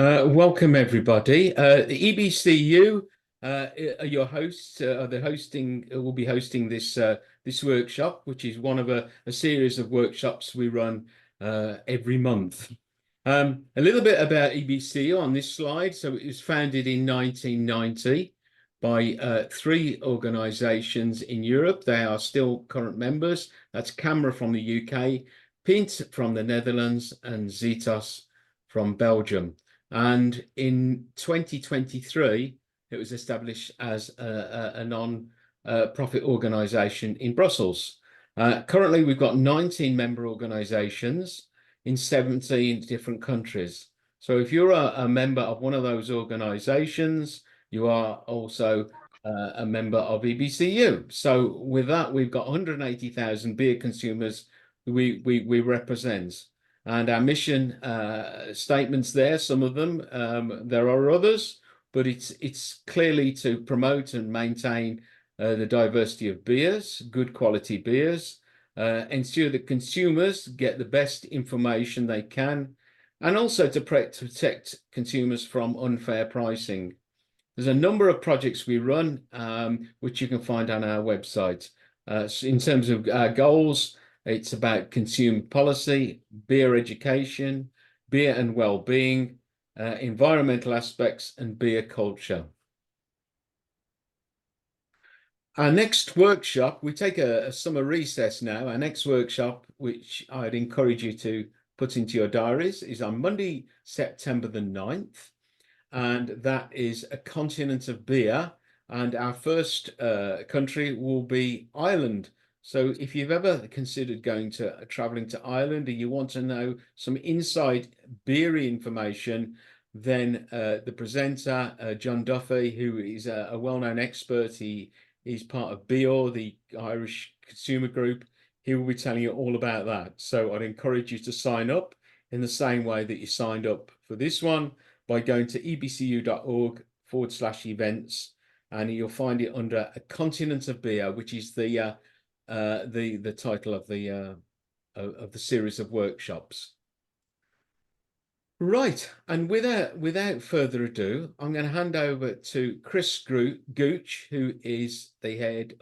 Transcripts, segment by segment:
Welcome everybody. The EBCU are your hosts. Are the hosting will be hosting this workshop, which is one of a series of workshops we run every month. A little bit about EBCU on this slide. So it was founded in 1990 by three organisations in Europe. They are still current members. That's Camera from the UK, Pint from the Netherlands, and Zetos from Belgium. And in 2023, it was established as a non-profit organisation in Brussels. Currently, we've got 19 member organisations in 17 different countries. So if you're a member of one of those organisations, you are also a member of EBCU. So with that, we've got 180,000 beer consumers we represent. And our mission statements there, some of them, there are others, but it's clearly to promote and maintain the diversity of beers, good quality beers, ensure that consumers get the best information they can, and also to protect consumers from unfair pricing. There's a number of projects we run, which you can find on our website. In terms of our goals, it's about consumer policy, beer education, beer and well-being, environmental aspects, and beer culture. Our next workshop, we take a summer recess now. Our next workshop, which I'd encourage you to put into your diaries, is on Monday, September the 9th. And that is a continent of beer. And our first country will be Ireland. So if you've ever considered traveling to Ireland and you want to know some inside beery information, then the presenter, John Duffy, who is a well-known expert, he's part of BEOR, the Irish consumer group. He will be telling you all about that. So I'd encourage you to sign up in the same way that you signed up for this one by going to ebcu.org/events, and you'll find it under A Continent of Beer, which is the title of the series of workshops. Right, and without further ado, I'm going to hand over to Chris Gooch, who is the head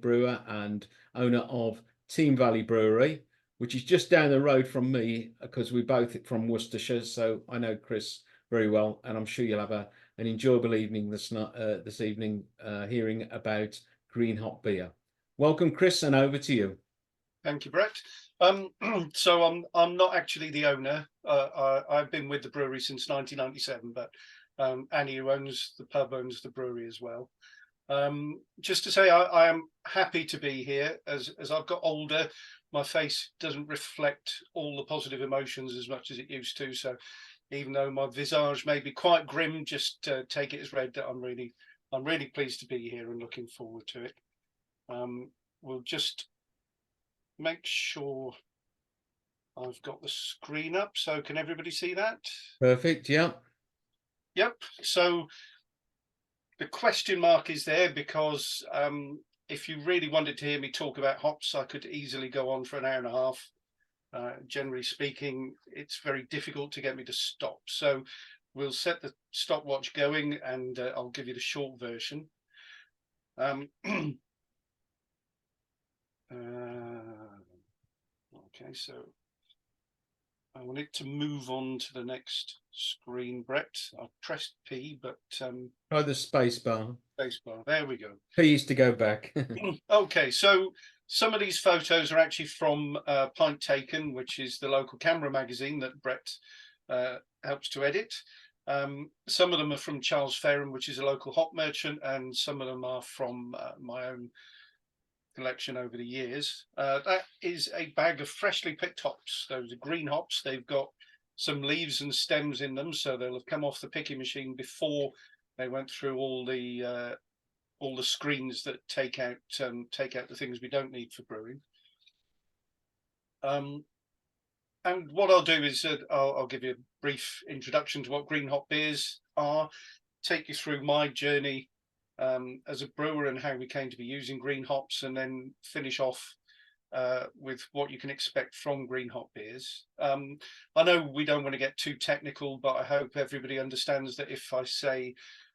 brewer and owner of Teme Valley Brewery, which is just down the road from me, because we're both from Worcestershire. So I know Chris very well, and I'm sure you'll have an enjoyable evening this evening hearing about green hop beer. Welcome, Chris, and over to you. Thank you, Brett. So I'm not actually the owner. I've been with the brewery since 1997, but Annie, who owns the pub, owns the brewery as well. Just to say, I am happy to be here. As I've got older, my face doesn't reflect all the positive emotions as much as it used to. So even though my visage may be quite grim, just take it as read that I'm really pleased to be here and looking forward to it. We'll just make sure I've got the screen up. So can everybody see that? Perfect. Yeah. Yep. So the question mark is there because if you really wanted to hear me talk about hops, I could easily go on for an hour and a half. Generally speaking, it's very difficult to get me to stop. So we'll set the stopwatch going, and I'll give you the short version. Okay, so I want it to move on to the next screen, Brett. I've pressed P, but oh, the space bar. Space bar. There we go. P used to go back. Okay, so some of these photos are actually from Pint Taken, which is the local camera magazine that Brett helps to edit. Some of them are from Charles Ferrum, which is a local hop merchant, and some of them are from my own collection over the years. That is a bag of freshly picked hops. Those are green hops. They've got some leaves and stems in them, so they'll have come off the picking machine before they went through all the screens that take out the things we don't need for brewing. And what I'll do is I'll give you a brief introduction to what green hop beers are, take you through my journey as a brewer and how we came to be using green hops, and then finish off with what you can expect from green hop beers. I know we don't want to get too technical, but I hope everybody understands that if I say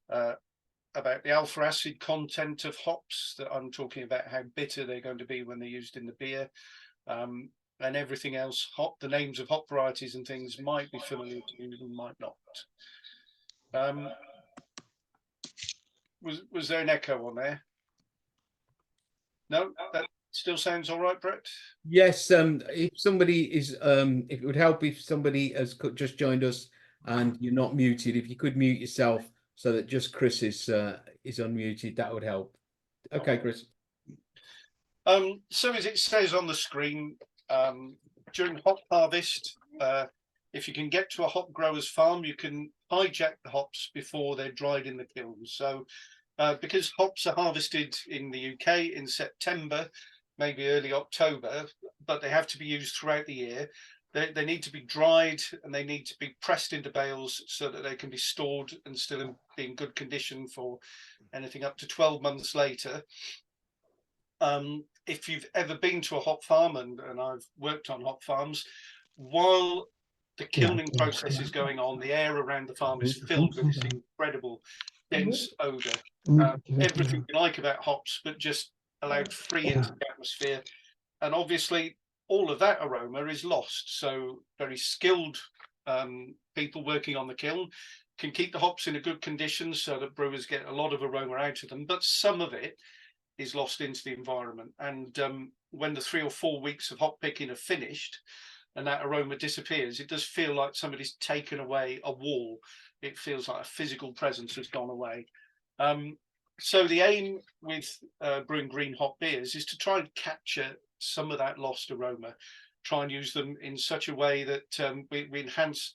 about the alpha acid content of hops, that I'm talking about how bitter they're going to be when they're used in the beer. And everything else, the names of hop varieties and things might be familiar to you and might not. Was there an echo on there? No, that still sounds all right, Brett? Yes, if somebody is, if it would help if somebody has just joined us and you're not muted, if you could mute yourself so that just Chris is unmuted, that would help. Okay, Chris. So as it says on the screen, during hop harvest, if you can get to a hop grower's farm, you can hijack the hops before they're dried in the kiln. So because hops are harvested in the UK in September, maybe early October, but they have to be used throughout the year. They need to be dried and they need to be pressed into bales so that they can be stored and still be in good condition for anything up to 12 months later. If you've ever been to a hop farm, and I've worked on hop farms, while the kilning process is going on, the air around the farm is filled with this incredible dense odour. Everything you like about hops, but just allowed free into the atmosphere. And obviously, all of that aroma is lost. So very skilled people working on the kiln can keep the hops in a good condition so that brewers get a lot of aroma out of them, but some of it is lost into the environment. And when the 3 or 4 weeks of hop picking are finished and that aroma disappears, it does feel like somebody's taken away a wall. It feels like a physical presence has gone away. So the aim with brewing green hop beers is to try and capture some of that lost aroma, try and use them in such a way that we enhance,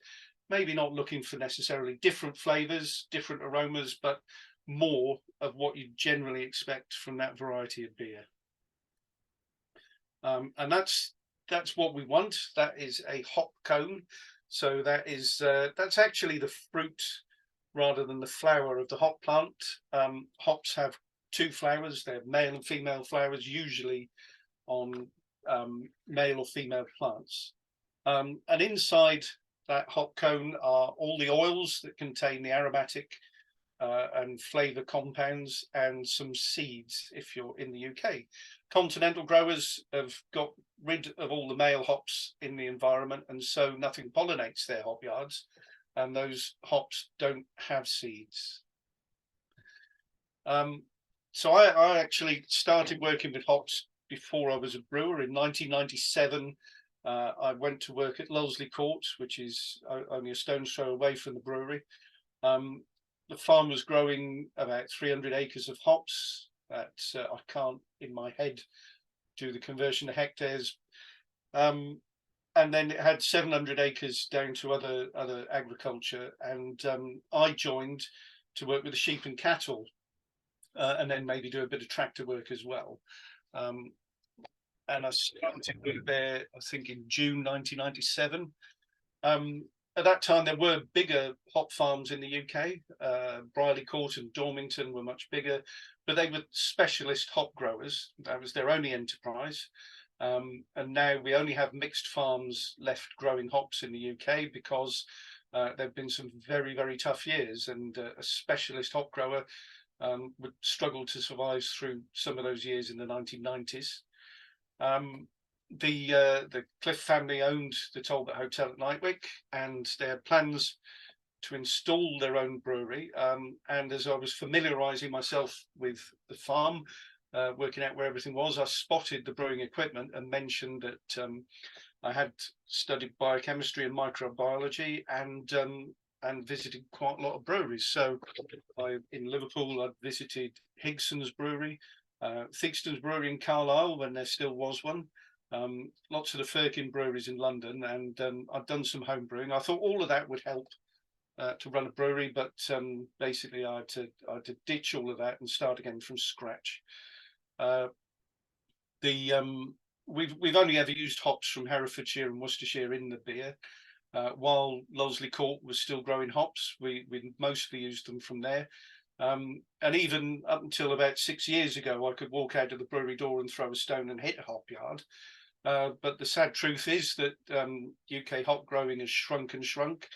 maybe not looking for necessarily different flavors, different aromas, but more of what you generally expect from that variety of beer. And that's what we want. That is a hop cone. So that's actually the fruit rather than the flower of the hop plant. Hops have 2 flowers. They have male and female flowers, usually on male or female plants. And inside that hop cone are all the oils that contain the aromatic and flavour compounds, and some seeds if you're in the UK. Continental growers have got rid of all the male hops in the environment, and so nothing pollinates their hop yards, and those hops don't have seeds. So I actually started working with hops before I was a brewer. In 1997, I went to work at Lulsley Court, which is only a stone's throw away from the brewery. The farm was growing about 300 acres of hops. I can't, in my head, do the conversion to hectares. And then it had 700 acres down to other agriculture. And I joined to work with the sheep and cattle, and then maybe do a bit of tractor work as well. And I started work there, I think, in June 1997. At that time, there were bigger hop farms in the UK. Brierley Court and Dormington were much bigger, but they were specialist hop growers. That was their only enterprise. And now we only have mixed farms left growing hops in the UK because there have been some very, very tough years, and a specialist hop grower would struggle to survive through some of those years in the 1990s. The Cliff family owned the Talbot Hotel at Nightwick, and they had plans to install their own brewery. And as I was familiarising myself with the farm, working out where everything was, I spotted the brewing equipment and mentioned that I had studied biochemistry and microbiology, and visited quite a lot of breweries. So in Liverpool, I visited Higson's Brewery, Theakston's Brewery in Carlisle when there still was one. Lots of the Firkin breweries in London, and I've done some home brewing. I thought all of that would help to run a brewery, but basically I had to ditch all of that and start again from scratch. We've only ever used hops from Herefordshire and Worcestershire in the beer. While Lulsley Court was still growing hops, we mostly used them from there. And even up until about 6 years ago, I could walk out of the brewery door and throw a stone and hit a hop yard. But the sad truth is that UK hop growing has shrunk and shrunk.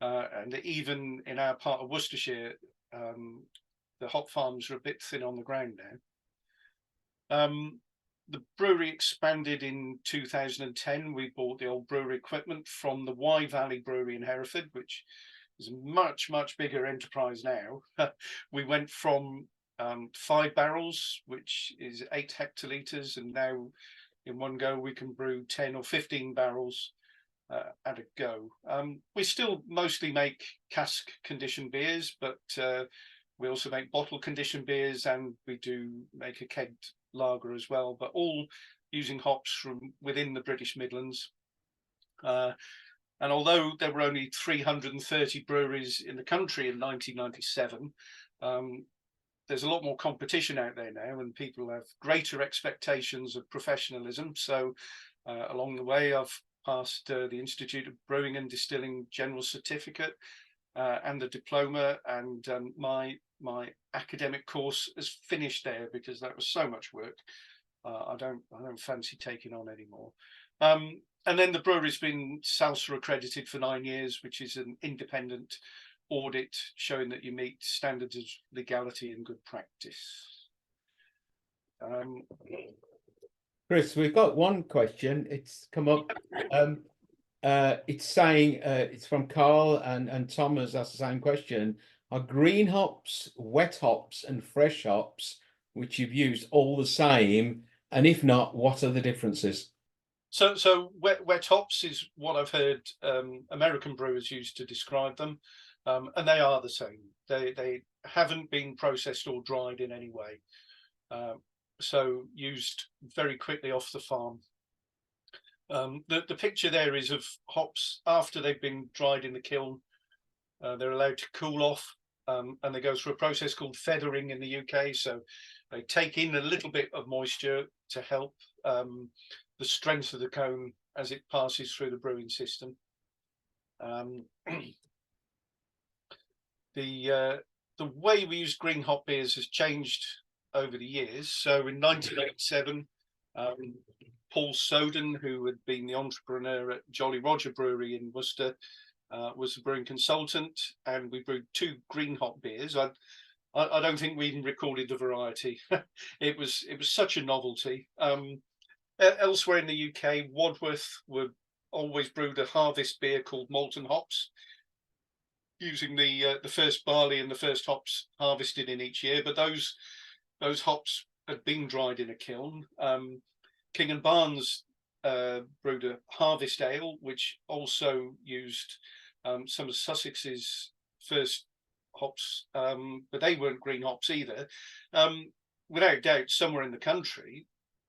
And even in our part of Worcestershire, the hop farms are a bit thin on the ground now. The brewery expanded in 2010. We bought the old brewery equipment from the Teme Valley Brewery in Hereford, which is a much, much bigger enterprise now. We went from 5 barrels, which is 8 hectolitres, and now in one go we can brew 10 or 15 barrels at a go. We still mostly make cask conditioned beers, but we also make bottle conditioned beers, and we do make a kegged lager as well, but all using hops from within the British Midlands. And although there were only 330 breweries in the country in 1997, there's a lot more competition out there now, and people have greater expectations of professionalism. So along the way, I've passed the Institute of Brewing and Distilling General Certificate and the diploma, and my academic course has finished there because that was so much work. I don't fancy taking on anymore. And then the brewery's been SALSA accredited for 9 years, which is an independent audit showing that you meet standards of legality and good practice. Chris, we've got one question. It's come up. It's saying it's from Carl, and Tom has asked the same question. Are green hops, wet hops, and fresh hops, which you've used, all the same? And if not, what are the differences? So wet hops is what I've heard American brewers use to describe them, and they are the same. They haven't been processed or dried in any way, so used very quickly off the farm. The picture there is of hops after they've been dried in the kiln. They're allowed to cool off, and they go through a process called feathering in the UK. So they take in a little bit of moisture to help the strength of the cone as it passes through the brewing system. The way we use green hop beers has changed over the years. So in 1987, Paul Soden, who had been the entrepreneur at Jolly Roger Brewery in Worcester, was a brewing consultant, and we brewed 2 green hop beers. I don't think we even recorded the variety. It was such a novelty. Elsewhere in the UK, Wadworth would always brewed a harvest beer called Molten Hops, using the first barley and the first hops harvested in each year. But those hops had been dried in a kiln. King and Barnes brewed a harvest ale, which also used some of Sussex's first hops, but they weren't green hops either. Without doubt, somewhere in the country,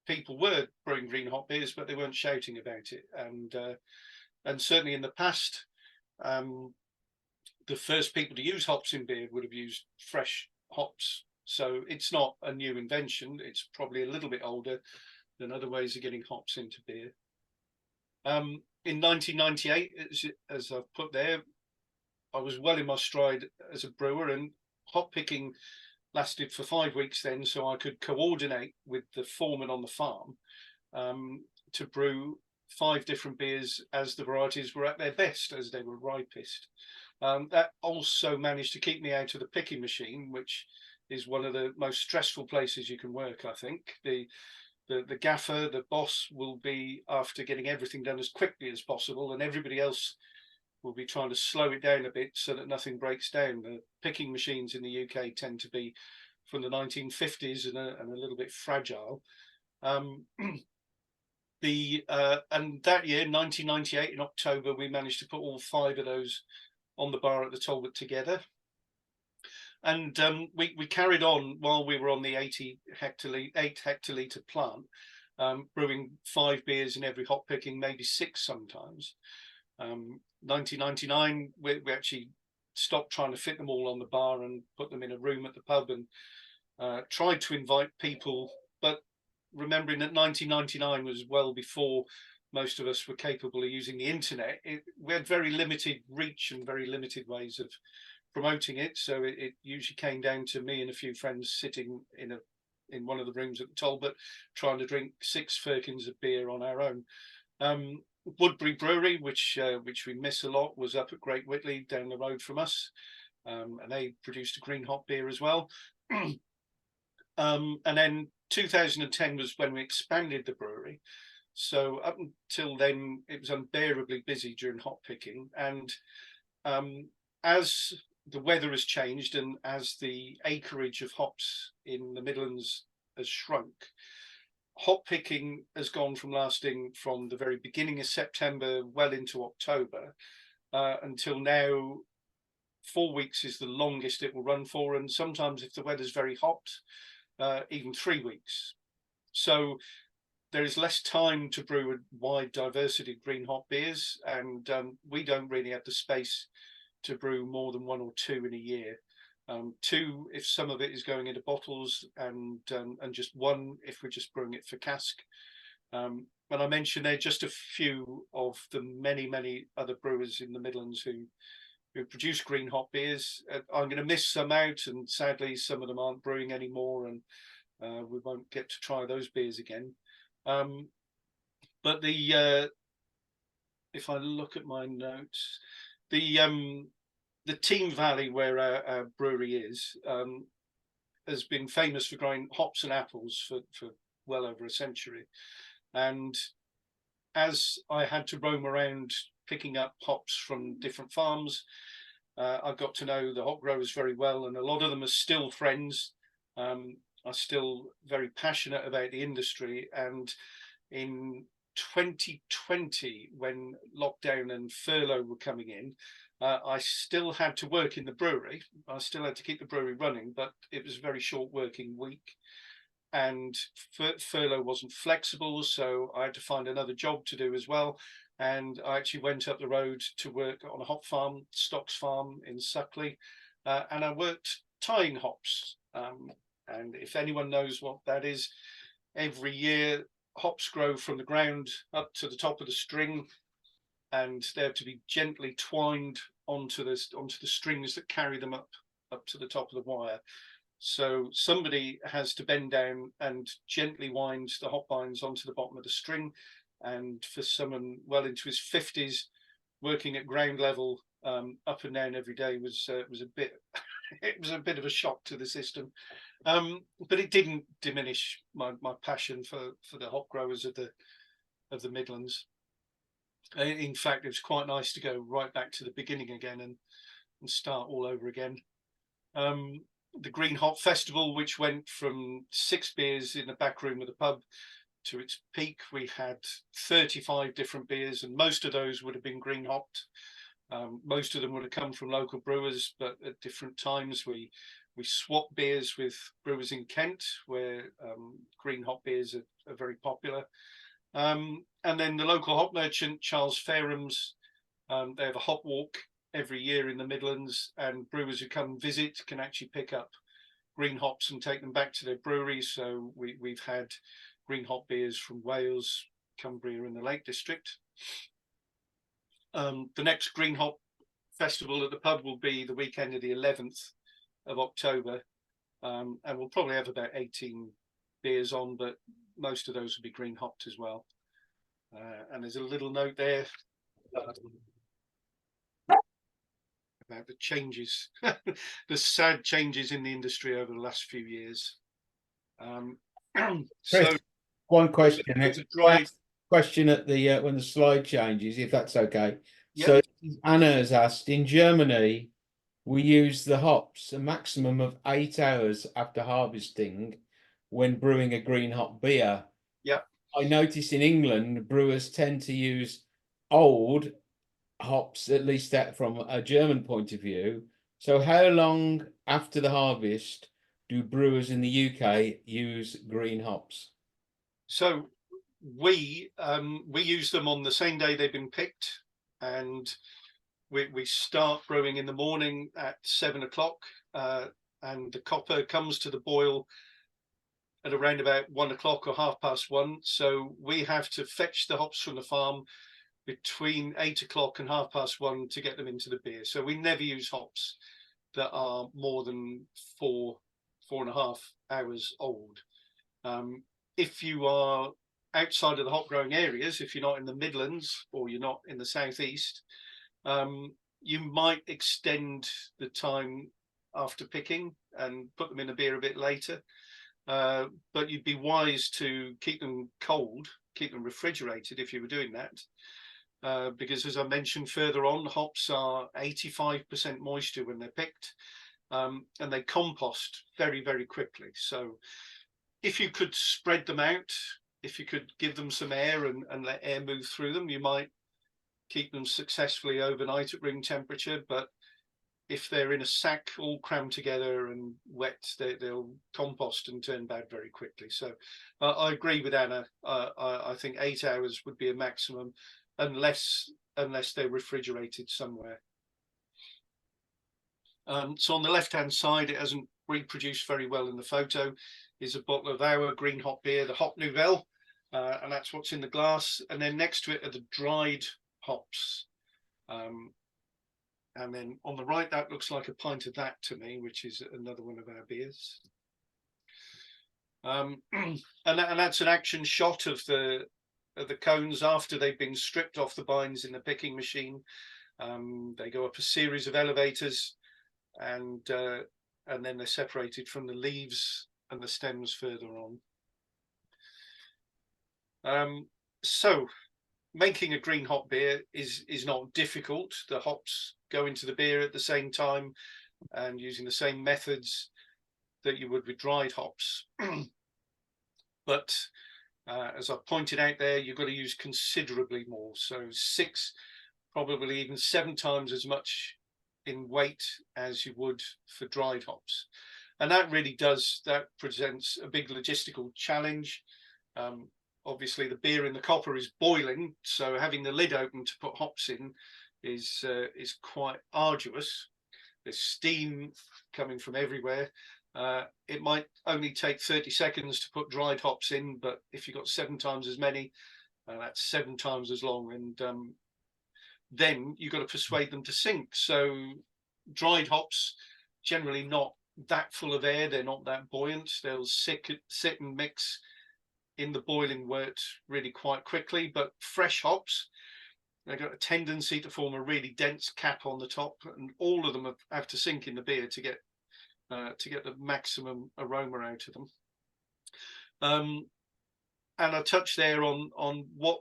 people were brewing green hop beers, but they weren't shouting about it. And certainly in the past, the first people to use hops in beer would have used fresh hops. So it's not a new invention. It's probably a little bit older than other ways of getting hops into beer. In 1998, as I've put there, I was well in my stride as a brewer, and hop picking lasted for 5 weeks then, so I could coordinate with the foreman on the farm to brew 5 different beers as the varieties were at their best, as they were ripest. That also managed to keep me out of the picking machine, which is one of the most stressful places you can work, I think. The gaffer, the boss, will be after getting everything done as quickly as possible, and everybody else will be trying to slow it down a bit so that nothing breaks down. The picking machines in the UK tend to be from the 1950s and a little bit fragile. And that year, 1998, in October, we managed to put all 5 of those on the bar at the Talbot together. And we carried on while we were on the 8 hectolitre plant, brewing 5 beers in every hop picking, maybe 6 sometimes. 1999, we actually stopped trying to fit them all on the bar and put them in a room at the pub, and tried to invite people. But remembering that 1999 was well before most of us were capable of using the internet, we had very limited reach and very limited ways of promoting it. So it usually came down to me and a few friends sitting in one of the rooms at the Talbot, trying to drink 6 firkins of beer on our own. Woodbury Brewery, which we miss a lot, was up at Great Whitley down the road from us, and they produced a green hop beer as well. And then 2010 was when we expanded the brewery. So up until then, it was unbearably busy during hop picking. And as the weather has changed and as the acreage of hops in the Midlands has shrunk, hop picking has gone from lasting from the very beginning of September well into October until now. 4 weeks is the longest it will run for, and sometimes if the weather's very hot, even 3 weeks. So there is less time to brew a wide diversity of green hop beers, and we don't really have the space to brew more than 1 or 2 in a year. 2 if some of it is going into bottles, and just 1 if we're just brewing it for cask. And I mentioned they're just a few of the many other brewers in the Midlands who produce green hop beers. I'm going to miss some out, and sadly some of them aren't brewing anymore, and we won't get to try those beers again. But if I look at my notes, the Teme Valley, where our brewery is, has been famous for growing hops and apples for well over a century. And as I had to roam around picking up hops from different farms, I got to know the hop growers very well, and a lot of them are still friends. Are still very passionate about the industry. And in 2020, when lockdown and furlough were coming in, I still had to work in the brewery. I still had to keep the brewery running, but it was a very short working week, and furlough wasn't flexible, so I had to find another job to do as well. And I actually went up the road to work on a hop farm, Stocks Farm in Suckley, and I worked tying hops. And if anyone knows what that is, every year hops grow from the ground up to the top of the string, and they have to be gently twined onto the strings that carry them up to the top of the wire. So somebody has to bend down and gently wind the hop bines onto the bottom of the string. And for someone well into his 50s, working at ground level, up and down every day was a bit it was a bit of a shock to the system, but it didn't diminish my passion for the hop growers of the Midlands. In fact, it was quite nice to go right back to the beginning again and start all over again. The Green Hop Festival, which went from 6 beers in the back room of the pub to its peak, we had 35 different beers, and most of those would have been green hopped. Most of them would have come from local brewers, but at different times we swapped beers with brewers in Kent, where green hop beers are very popular. And then the local hop merchant, Charles Fairham's, they have a hop walk every year in the Midlands, and brewers who come visit can actually pick up green hops and take them back to their breweries. So we've had green hop beers from Wales, Cumbria and the Lake District. The next Green Hop Festival at the pub will be the weekend of the 11th of October, and we'll probably have about 18 beers on, but most of those will be green hopped as well. And there's a little note there about the changes, the sad changes in the industry over the last few years. Chris, one question. It's a dry question at the when the slide changes, if that's okay. Yep. So Anna has asked, in Germany, we use the hops a maximum of 8 hours after harvesting when brewing a green hop beer. Yeah. I notice in England, brewers tend to use old hops, at least that from a German point of view. So how long after the harvest do brewers in the UK use green hops? So we use them on the same day they've been picked, and we start brewing in the morning at 7 o'clock, and the copper comes to the boil at around about 1 o'clock or 1:30. So we have to fetch the hops from the farm between 8 o'clock and 1:30 to get them into the beer. So we never use hops that are more than 4.5 hours old. If you are outside of the hop growing areas, if you're not in the Midlands or you're not in the southeast, you might extend the time after picking and put them in a beer a bit later. But you'd be wise to keep them cold, keep them refrigerated if you were doing that. Because as I mentioned further on, hops are 85% moisture when they're picked, and they compost very, very quickly. So if you could spread them out, if you could give them some air and let air move through them, you might keep them successfully overnight at room temperature. But if they're in a sack all crammed together and wet, they'll compost and turn bad very quickly. So I agree with Anna. I think 8 hours would be a maximum, unless they're refrigerated somewhere. So on the left-hand side, it hasn't reproduced very well in the photo, is a bottle of our green hop beer, the Hop Nouvelle, and that's what's in the glass. And then next to it are the dried hops. And then on the right, that looks like a pint of that to me, which is another one of our beers. And that's an action shot of the cones after they've been stripped off the bines in the picking machine. They go up a series of elevators, and then they're separated from the leaves and the stems further on. So making a green hop beer is not difficult. The hops go into the beer at the same time and using the same methods that you would with dried hops. But as I pointed out there, you've got to use considerably more. So 6, probably even 7 times as much in weight as you would for dried hops. And that presents a big logistical challenge. Obviously the beer in the copper is boiling, so having the lid open to put hops in is quite arduous. There's steam coming from everywhere. It might only take 30 seconds to put dried hops in, but if you've got 7 times as many, that's 7 times as long. And then you've got to persuade them to sink. So dried hops, generally not that full of air, they're not that buoyant. They'll sit and mix in the boiling wort really quite quickly. But fresh hops, they've got a tendency to form a really dense cap on the top, and all of them have to sink in the beer to get the maximum aroma out of them. And I touched there on what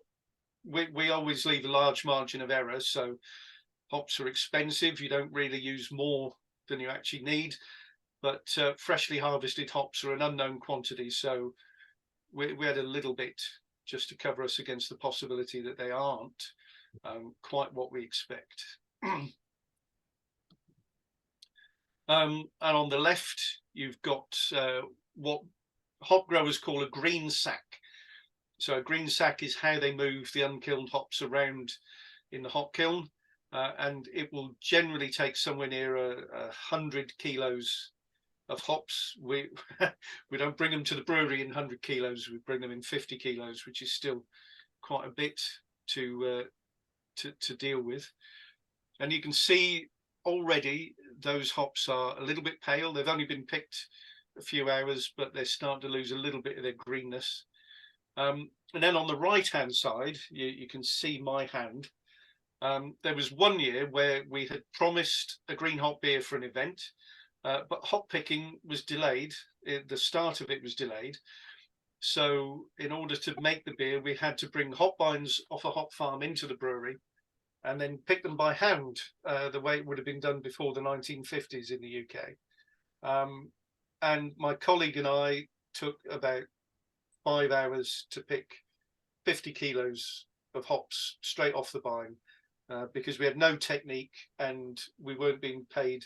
we always leave a large margin of error. So hops are expensive. You don't really use more than you actually need, but freshly harvested hops are an unknown quantity. So we had a little bit just to cover us against the possibility that they aren't quite what we expect. And on the left, you've got what hop growers call a green sack. So a green sack is how they move the unkilned hops around in the hop kiln, and it will generally take somewhere near 100 kilos of hops. We don't bring them to the brewery in 100 kilos. We bring them in 50 kilos, which is still quite a bit to deal with. And you can see already those hops are a little bit pale. They've only been picked a few hours, but they're starting to lose a little bit of their greenness. And then on the right-hand side, you can see my hand. There was one year where we had promised a green hop beer for an event, but hop picking was delayed. The start of it was delayed. So in order to make the beer, we had to bring hop bines off a hop farm into the brewery and then pick them by hand, the way it would have been done before the 1950s in the UK. And my colleague and I took about 5 hours to pick 50 kilos of hops straight off the vine, because we had no technique and we weren't being paid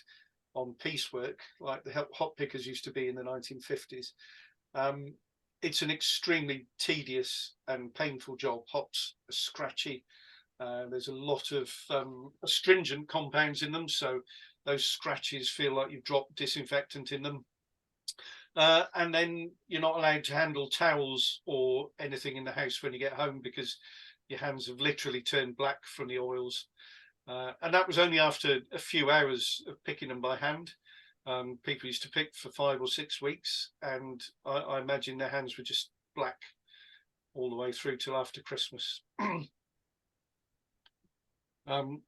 on piecework like the hop pickers used to be in the 1950s. It's an extremely tedious and painful job. Hops are scratchy. There's a lot of astringent compounds in them, so those scratches feel like you've dropped disinfectant in them. And then you're not allowed to handle towels or anything in the house when you get home because your hands have literally turned black from the oils. And that was only after a few hours of picking them by hand. People used to pick for 5 or 6 weeks, and I imagine their hands were just black all the way through till after Christmas. The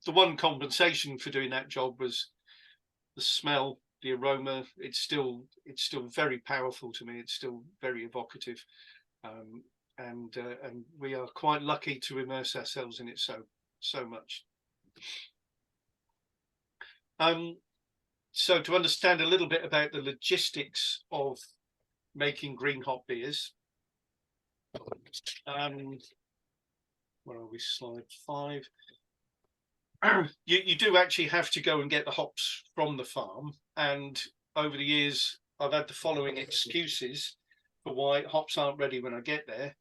one compensation for doing that job was the smell, the aroma. It's still very powerful to me. It's still very evocative, and we are quite lucky to immerse ourselves in it so much. So to understand a little bit about the logistics of making green hop beers, where are we? Slide 5. You do actually have to go and get the hops from the farm, and over the years I've had the following excuses for why hops aren't ready when I get there.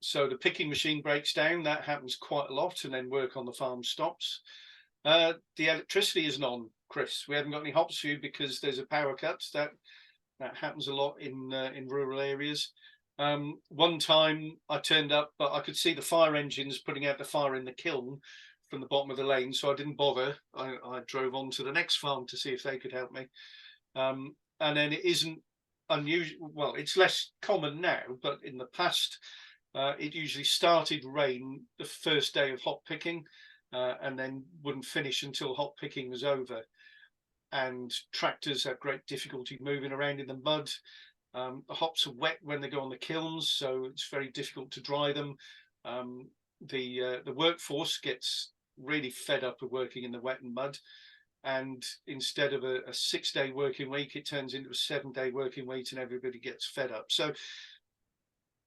So the picking machine breaks down. That happens quite a lot, and then work on the farm stops. The electricity isn't on, Chris. We haven't got any hops for you because there's a power cut. That happens a lot in rural areas. One time I turned up, but I could see the fire engines putting out the fire in the kiln from the bottom of the lane, so I didn't bother. I drove on to the next farm to see if they could help me. And then it isn't unusual. Well, it's less common now, but in the past, it usually started rain the first day of hop picking, and then wouldn't finish until hop picking was over. And tractors have great difficulty moving around in the mud. The hops are wet when they go on the kilns, so it's very difficult to dry them. The workforce gets really fed up of working in the wet and mud, and instead of a 6-day working week, it turns into a 7-day working week, and everybody gets fed up. So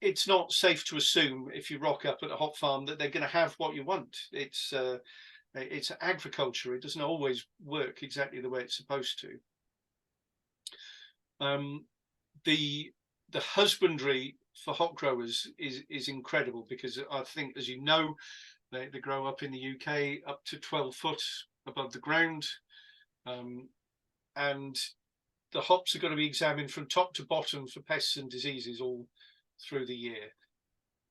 it's not safe to assume if you rock up at a hop farm that they're going to have what you want. It's agriculture. It doesn't always work exactly the way it's supposed to. The husbandry for hop growers is incredible, because I think, as you know, they grow up in the UK up to 12 foot above the ground, and the hops are going to be examined from top to bottom for pests and diseases all through the year.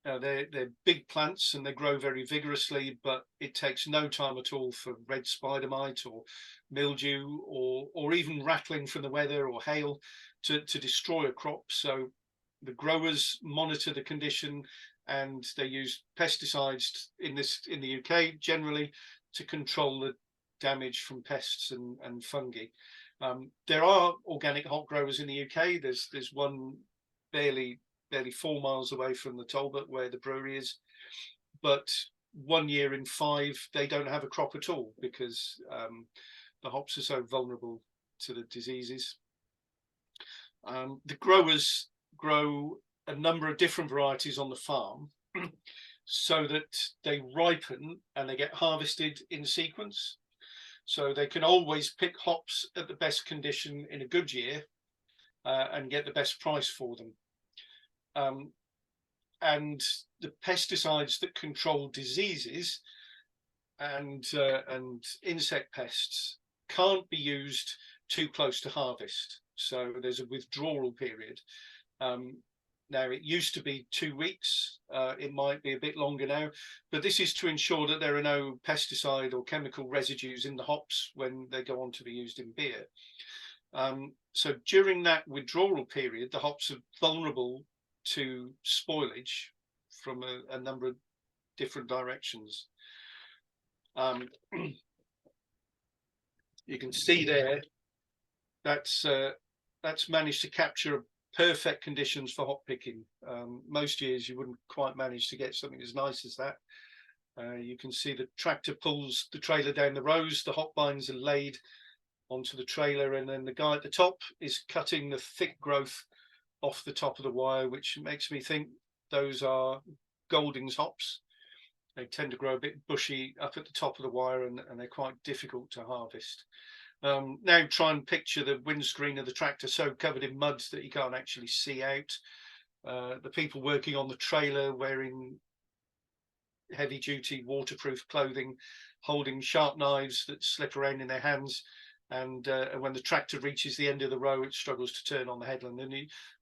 They're big plants and they grow very vigorously, but it takes no time at all for red spider mite or mildew or even rattling from the weather or hail to destroy a crop. So the growers monitor the condition, and they use pesticides in the UK generally to control the damage from pests and fungi. There are organic hop growers in the UK. There's one barely 4 miles away from the Talbot where the brewery is, but 1 year in 5 they don't have a crop at all, because the hops are so vulnerable to the diseases. The growers grow a number of different varieties on the farm so that they ripen and they get harvested in sequence, so they can always pick hops at the best condition in a good year and get the best price for them. And the pesticides that control diseases and insect pests can't be used too close to harvest, so there's a withdrawal period. Now, it used to be 2 weeks. It might be a bit longer now, but this is to ensure that there are no pesticide or chemical residues in the hops when they go on to be used in beer. So during that withdrawal period, the hops are vulnerable to spoilage from a number of different directions. You can see there that's managed to capture perfect conditions for hop picking. Most years you wouldn't quite manage to get something as nice as that. You can see the tractor pulls the trailer down the rows, the hop bines are laid onto the trailer, and then the guy at the top is cutting the thick growth off the top of the wire, which makes me think those are Golding's hops. They tend to grow a bit bushy up at the top of the wire, and they're quite difficult to harvest. Now try and picture the windscreen of the tractor so covered in mud that you can't actually see out. The people working on the trailer wearing heavy duty waterproof clothing, holding sharp knives that slip around in their hands, and when the tractor reaches the end of the row, it struggles to turn on the headland, and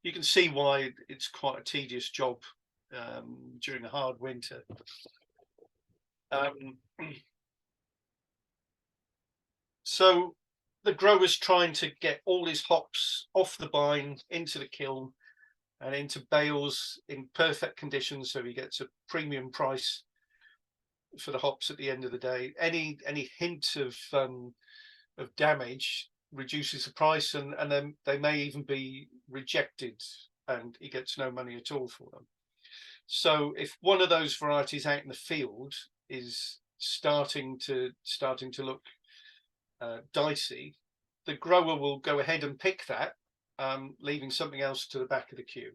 you can see why it's quite a tedious job during a hard winter. Um, so the grower's trying to get all his hops off the bine into the kiln and into bales in perfect conditions, so he gets a premium price for the hops at the end of the day. Any hint of damage reduces the price, and then they may even be rejected, and he gets no money at all for them. So if one of those varieties out in the field is starting to look dicey, the grower will go ahead and pick that, leaving something else to the back of the queue.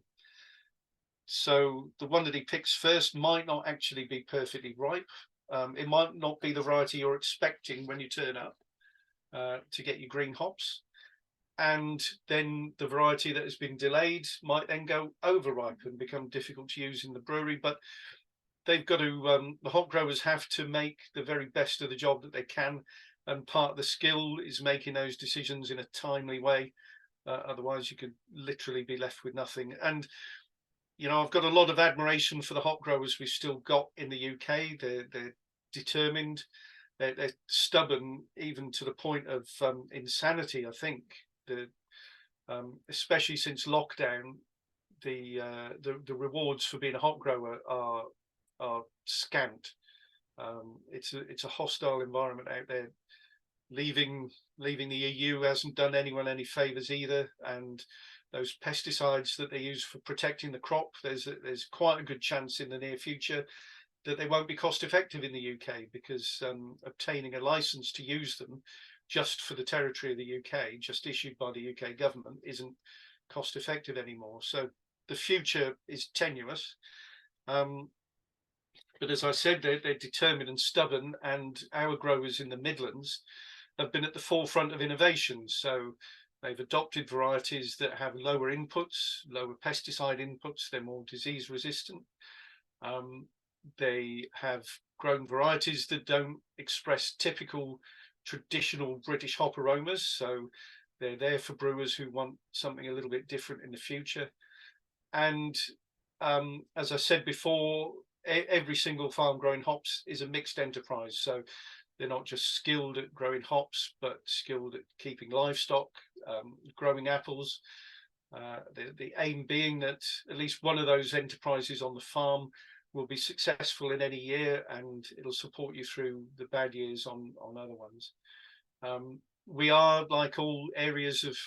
So the one that he picks first might not actually be perfectly ripe. It might not be the variety you're expecting when you turn up to get your green hops. And then the variety that has been delayed might then go overripe and become difficult to use in the brewery. But they've got to, the hop growers have to make the very best of the job that they can. And part of the skill is making those decisions in a timely way. Otherwise, you could literally be left with nothing. And you know, I've got a lot of admiration for the hop growers we've still got in the UK. They're determined, they're stubborn, even to the point of insanity. I think especially since lockdown, the rewards for being a hop grower are scant. It's a hostile environment out there. Leaving the EU hasn't done anyone any favors either, and those pesticides that they use for protecting the crop, there's quite a good chance in the near future that they won't be cost effective in the UK, because obtaining a license to use them just for the territory of the UK, just issued by the UK government, isn't cost effective anymore. So the future is tenuous. But as I said, they're determined and stubborn, and our growers in the Midlands have been at the forefront of innovation. So they've adopted varieties that have lower inputs, lower pesticide inputs, they're more disease resistant. They have grown varieties that don't express typical traditional British hop aromas. So they're there for brewers who want something a little bit different in the future. And as I said before, every single farm growing hops is a mixed enterprise. So they're not just skilled at growing hops, but skilled at keeping livestock, growing apples. The aim being that at least one of those enterprises on the farm will be successful in any year, and it'll support you through the bad years on other ones. We are, like all areas of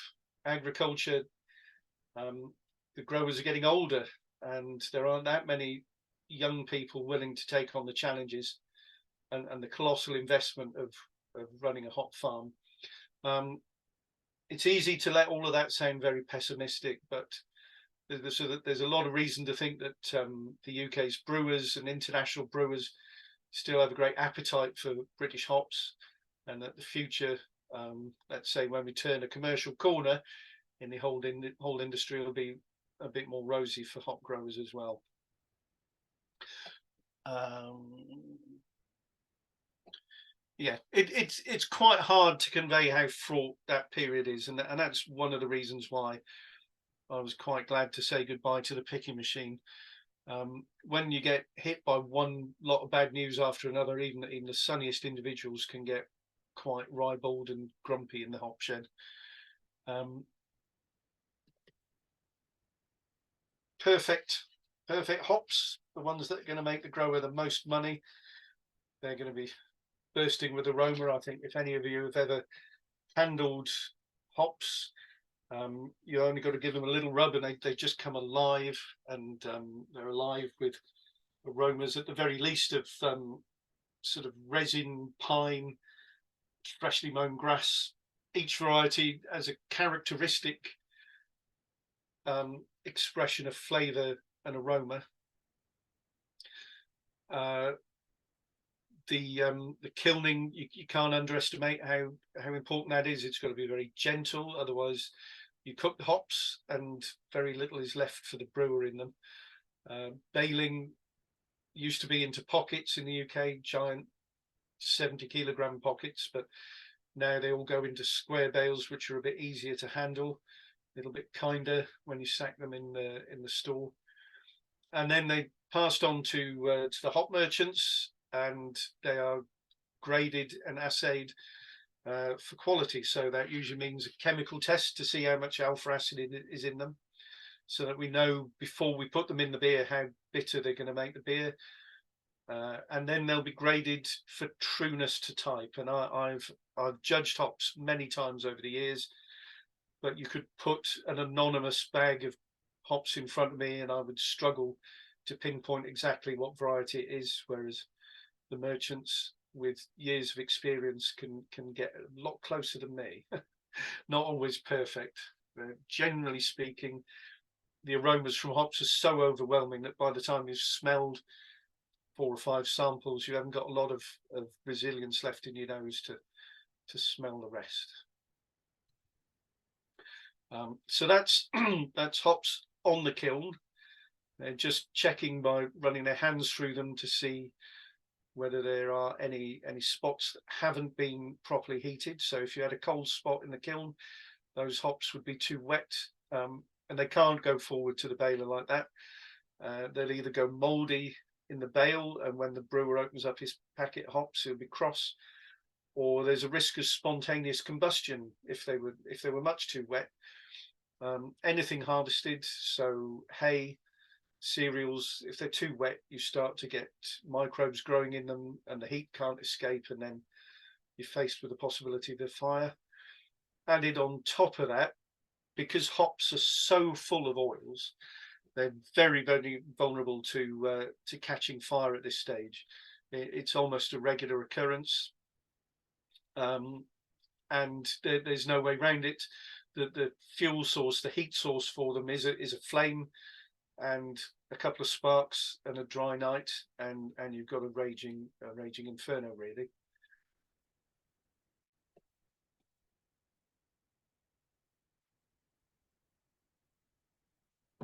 agriculture, the growers are getting older, and there aren't that many young people willing to take on the challenges and the colossal investment of running a hop farm. It's easy to let all of that sound very pessimistic, but there's a lot of reason to think that the UK's brewers and international brewers still have a great appetite for British hops, and that the future, let's say when we turn a commercial corner in the whole industry, will be a bit more rosy for hop growers as well. Yeah, it's quite hard to convey how fraught that period is, and that's one of the reasons why I was quite glad to say goodbye to the picking machine. When you get hit by one lot of bad news after another, even the sunniest individuals can get quite ribald and grumpy in the hop shed. Perfect hops, the ones that are going to make the grower the most money. They're going to be bursting with aroma. I think if any of you have ever handled hops, you only got to give them a little rub and they just come alive, and they're alive with aromas at the very least of sort of resin, pine, freshly mown grass. Each variety has a characteristic expression of flavour and aroma. The kilning, you can't underestimate how important that is. It's got to be very gentle, otherwise you cook the hops and very little is left for the brewer in them. Baling used to be into pockets in the UK, giant 70-kilogram pockets, but now they all go into square bales, which are a bit easier to handle, a little bit kinder when you sack them in the store. And then they passed on to the hop merchants, and they are graded and assayed for quality. So that usually means a chemical test to see how much alpha acid is in them, so that we know before we put them in the beer how bitter they're going to make the beer. And then they'll be graded for trueness to type. And I've judged hops many times over the years, but you could put an anonymous bag of hops in front of me and I would struggle to pinpoint exactly what variety it is, whereas the merchants with years of experience can get a lot closer than me. Not always perfect. Generally speaking, the aromas from hops are so overwhelming that by the time you've smelled 4 or 5 samples, you haven't got a lot of resilience left in your nose to smell the rest. So that's that's hops on the kiln. They're just checking by running their hands through them to see whether there are any spots that haven't been properly heated. So if you had a cold spot in the kiln, those hops would be too wet, and they can't go forward to the baler like that. They'll either go mouldy in the bale, and when the brewer opens up his packet hops, it'll be cross, or there's a risk of spontaneous combustion if they were much too wet. Anything harvested, so hay, cereals, if they're too wet, you start to get microbes growing in them and the heat can't escape, and then you're faced with the possibility of a fire. Added on top of that, because hops are so full of oils, they're very, very vulnerable to catching fire at this stage. It's almost a regular occurrence, and there's no way around it. The fuel source, the heat source for them is a flame and a couple of sparks and a dry night, and you've got a raging inferno, really.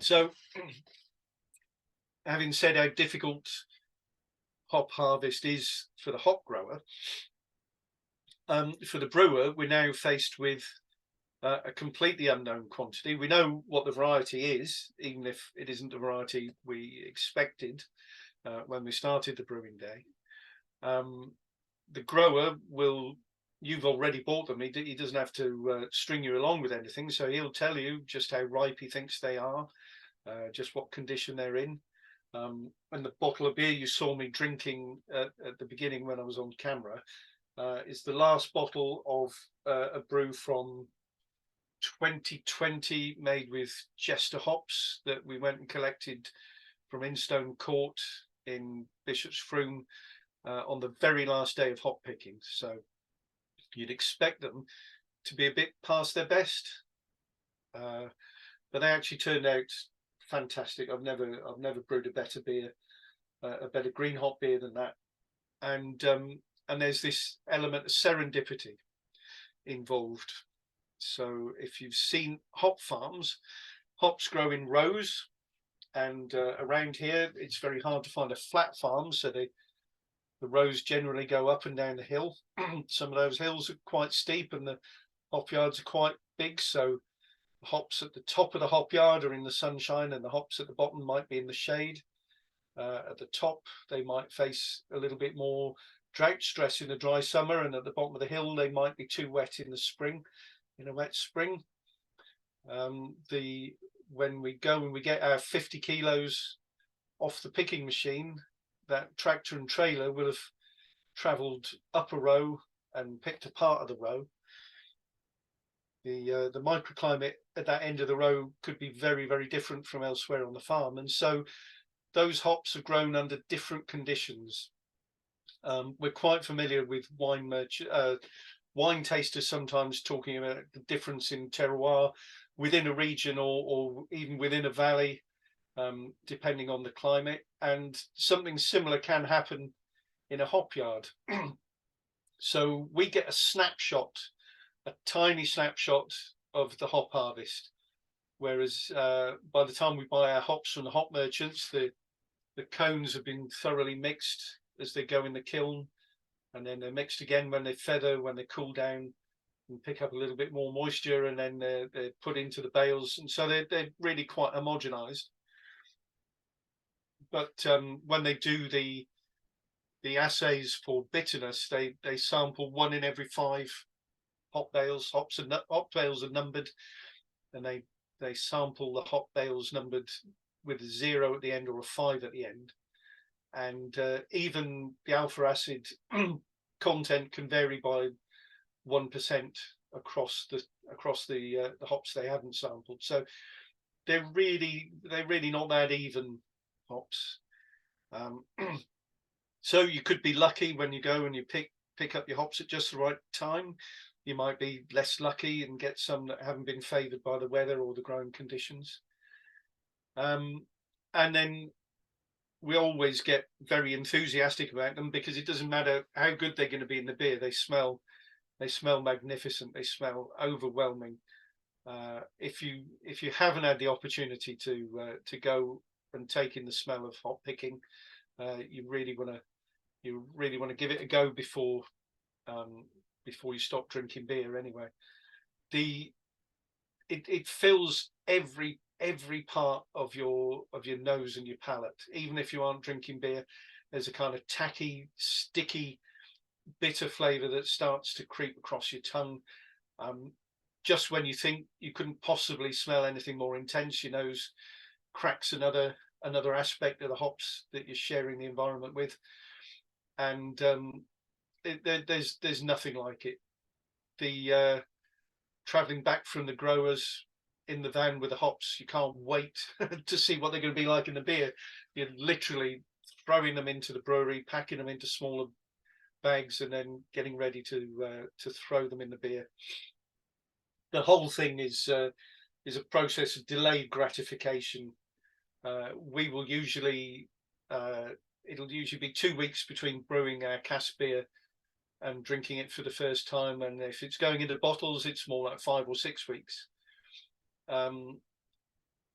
So, having said how difficult hop harvest is for the hop grower, for the brewer, we're now faced with a completely unknown quantity. We know what the variety is, even if it isn't the variety we expected when we started the brewing day. The grower will, you've already bought them, he doesn't have to string you along with anything, so he'll tell you just how ripe he thinks they are, just what condition they're in. And the bottle of beer you saw me drinking at the beginning when I was on camera is the last bottle of a brew from 2020, made with Jester hops that we went and collected from Instone Court in Bishop's Froome on the very last day of hop picking. So you'd expect them to be a bit past their best, but they actually turned out fantastic. I've never brewed a better beer, a better green hop beer than that. And there's this element of serendipity involved. So if you've seen hop farms, hops grow in rows, and around here it's very hard to find a flat farm, so the rows generally go up and down the hill. Some of those hills are quite steep and the hop yards are quite big, so the hops at the top of the hop yard are in the sunshine and the hops at the bottom might be in the shade. At the top they might face a little bit more drought stress in the dry summer, and at the bottom of the hill they might be too wet in the spring, in a wet spring. When we get our 50 kilos off the picking machine, that tractor and trailer will have travelled up a row and picked a part of the row. The microclimate at that end of the row could be very, very different from elsewhere on the farm, and so those hops are grown under different conditions. We're quite familiar with wine tasters sometimes talking about the difference in terroir within a region or even within a valley, depending on the climate, and something similar can happen in a hop yard. So we get a snapshot, a tiny snapshot of the hop harvest, whereas by the time we buy our hops from the hop merchants, the cones have been thoroughly mixed as they go in the kiln, and then they're mixed again when they feather, when they cool down and pick up a little bit more moisture, and then they're put into the bales, and so they're really quite homogenized. But when they do the the assays for bitterness, they sample 1 in every 5 hop bales. Hop bales are numbered, and they sample the hop bales numbered with a 0 at the end or a 5 at the end. And even the alpha acid content can vary by 1% across the hops they haven't sampled. So they're really not that even hops. So you could be lucky when you go and you pick up your hops at just the right time. You might be less lucky and get some that haven't been favoured by the weather or the growing conditions. And then we always get very enthusiastic about them, because it doesn't matter how good they're going to be in the beer. They smell magnificent. They smell overwhelming. If you haven't had the opportunity to go and take in the smell of hop picking, you really want to give it a go before you stop drinking beer. Anyway, it fills every part of your nose and your palate. Even if you aren't drinking beer, there's a kind of tacky, sticky, bitter flavour that starts to creep across your tongue. Just when you think you couldn't possibly smell anything more intense, your nose cracks another aspect of the hops that you're sharing the environment with. And there's nothing like it. The traveling back from the growers in the van with the hops, you can't wait to see what they're going to be like in the beer. You're literally throwing them into the brewery, packing them into smaller bags, and then getting ready to throw them in the beer. The whole thing is a process of delayed gratification. We will usually it'll usually be 2 weeks between brewing our cask beer and drinking it for the first time, and if it's going into bottles, it's more like 5 or 6 weeks. And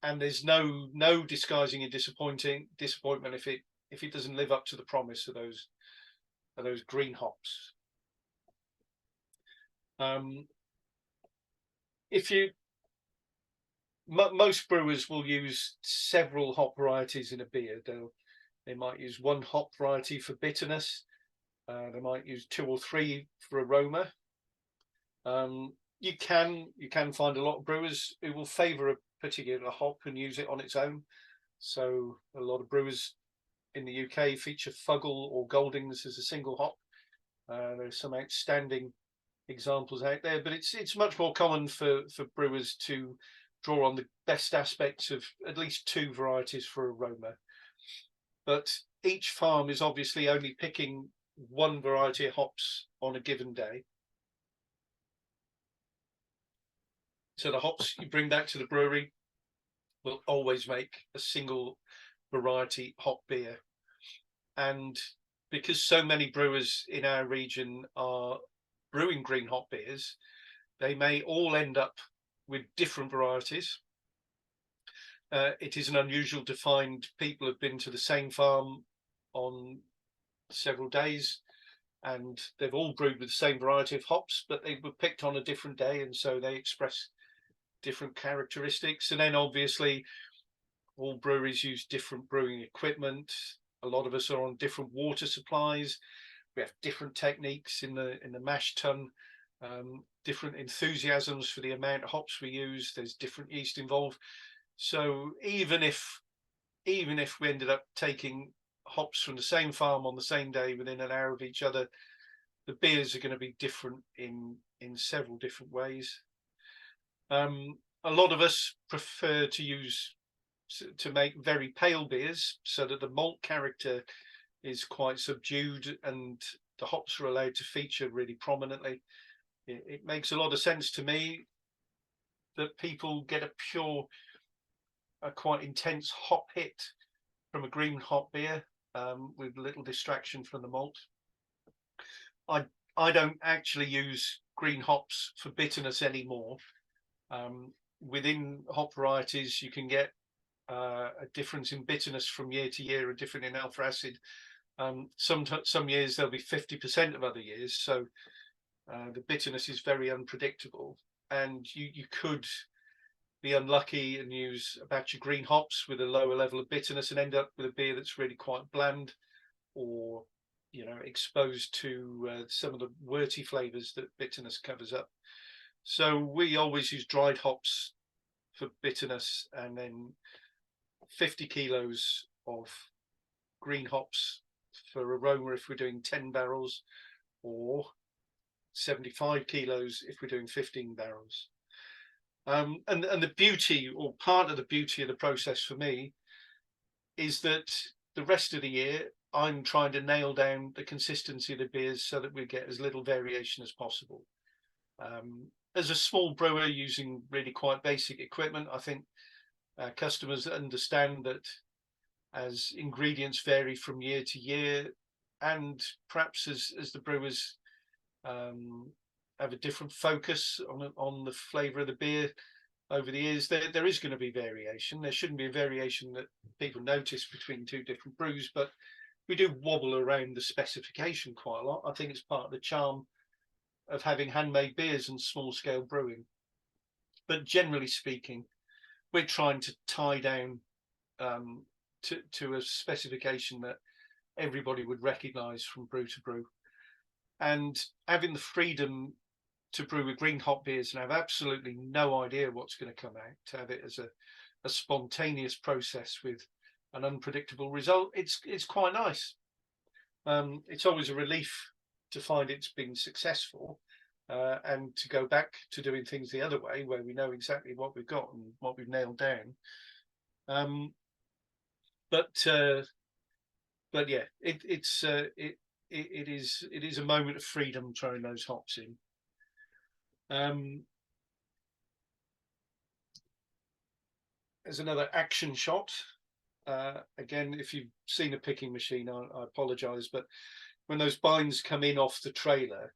there's no disguising your disappointment if it doesn't live up to the promise of those green hops. Most brewers will use several hop varieties in a beer. They might use one hop variety for bitterness. They might use 2 or 3 for aroma. You can find a lot of brewers who will favour a particular hop and use it on its own. So a lot of brewers in the UK feature Fuggle or Goldings as a single hop. There's some outstanding examples out there, but it's much more common for brewers to draw on the best aspects of at least 2 varieties for aroma. But each farm is obviously only picking one variety of hops on a given day. So the hops you bring back to the brewery will always make a single variety hop beer. And because so many brewers in our region are brewing green hop beers, they may all end up with different varieties. It isn't unusual to find people have been to the same farm on several days and they've all brewed with the same variety of hops, but they were picked on a different day, and so they express different characteristics. And then obviously all breweries use different brewing equipment. A lot of us are on different water supplies. We have different techniques in the mash tun, different enthusiasms for the amount of hops we use. There's different yeast involved. So even if we ended up taking hops from the same farm on the same day within an hour of each other, the beers are going to be different in several different ways. A lot of us prefer to make very pale beers so that the malt character is quite subdued and the hops are allowed to feature really prominently. It makes a lot of sense to me that people get a quite intense hop hit from a green hop beer with little distraction from the malt. I don't actually use green hops for bitterness anymore. Within hop varieties, you can get a difference in bitterness from year to year, a different in alpha acid. Some years there'll be 50% of other years, so the bitterness is very unpredictable, and you could be unlucky and use a batch of green hops with a lower level of bitterness and end up with a beer that's really quite bland, or exposed to some of the worty flavours that bitterness covers up. So we always use dried hops for bitterness, and then 50 kilos of green hops for aroma if we're doing 10 barrels, or 75 kilos if we're doing 15 barrels. And the beauty, or part of the beauty of the process for me, is that the rest of the year I'm trying to nail down the consistency of the beers so that we get as little variation as possible. As a small brewer using really quite basic equipment, I think customers understand that as ingredients vary from year to year, and perhaps as the brewers have a different focus on the flavour of the beer over the years, there is going to be variation. There shouldn't be a variation that people notice between two different brews, but we do wobble around the specification quite a lot. I think it's part of the charm of having handmade beers and small scale brewing. But generally speaking, we're trying to tie down to a specification that everybody would recognise from brew to brew, and having the freedom to brew with green hop beers and have absolutely no idea what's going to come out, to have it as a spontaneous process with an unpredictable result, it's quite nice. It's always a relief to find it's been successful, and to go back to doing things the other way, where we know exactly what we've got and what we've nailed down. But yeah, it is a moment of freedom throwing those hops in. There's another action shot. Again, if you've seen a picking machine, I apologise, but when those bines come in off the trailer,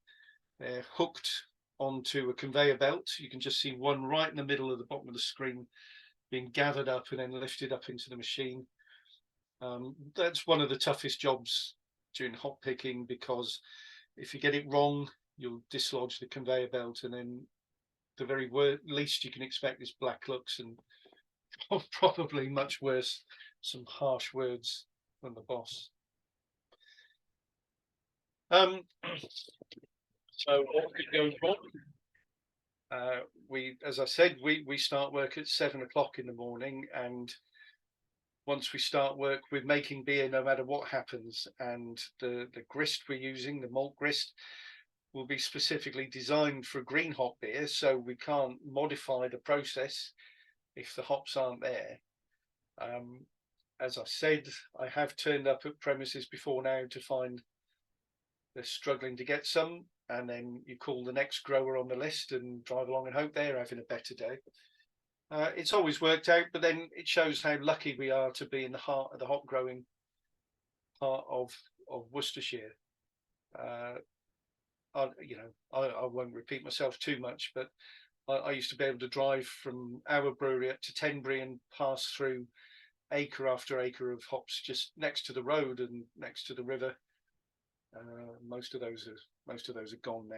they're hooked onto a conveyor belt. You can just see one right in the middle of the bottom of the screen being gathered up and then lifted up into the machine. That's one of the toughest jobs during hop picking, because if you get it wrong, you'll dislodge the conveyor belt, and then the very least you can expect is black looks and probably much worse, some harsh words from the boss. So what could go wrong? As I said, we start work at 7 o'clock in the morning, and once we start work, we're making beer no matter what happens. And the grist we're using, the malt grist, will be specifically designed for a green hop beer, so we can't modify the process if the hops aren't there. As I said, I have turned up at premises before now to find they're struggling to get some, and then you call the next grower on the list and drive along and hope they're having a better day. It's always worked out, but then it shows how lucky we are to be in the heart of the hop growing part of Worcestershire. I won't repeat myself too much, but I used to be able to drive from our brewery up to Tenbury and pass through acre after acre of hops just next to the road and next to the river. Most of those are gone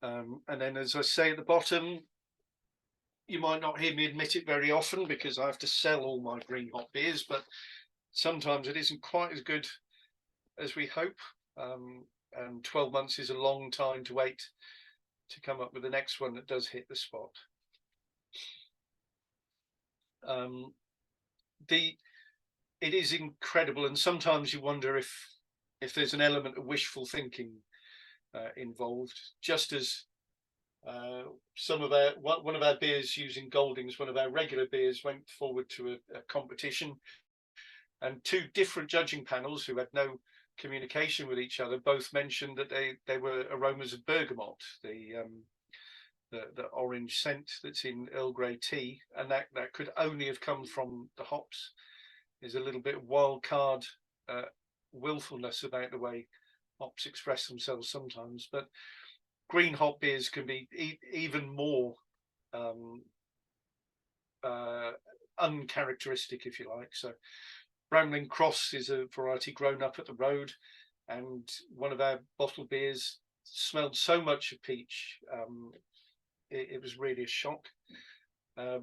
now. And then, as I say at the bottom, you might not hear me admit it very often because I have to sell all my green hop beers, but sometimes it isn't quite as good as we hope. And 12 months is a long time to wait to come up with the next one that does hit the spot. It is incredible, and sometimes you wonder if there's an element of wishful thinking involved. Just as one of our beers using Goldings, one of our regular beers, went forward to a competition, and two different judging panels who had no communication with each other both mentioned that they were aromas of bergamot, the orange scent that's in Earl Grey tea, and that could only have come from the hops. There's a little bit of wild card willfulness about the way hops express themselves sometimes, but green hop beers can be even more uncharacteristic, if you like. So Bramling Cross is a variety grown up at the road, and one of our bottle beers smelled so much of peach, it was really a shock.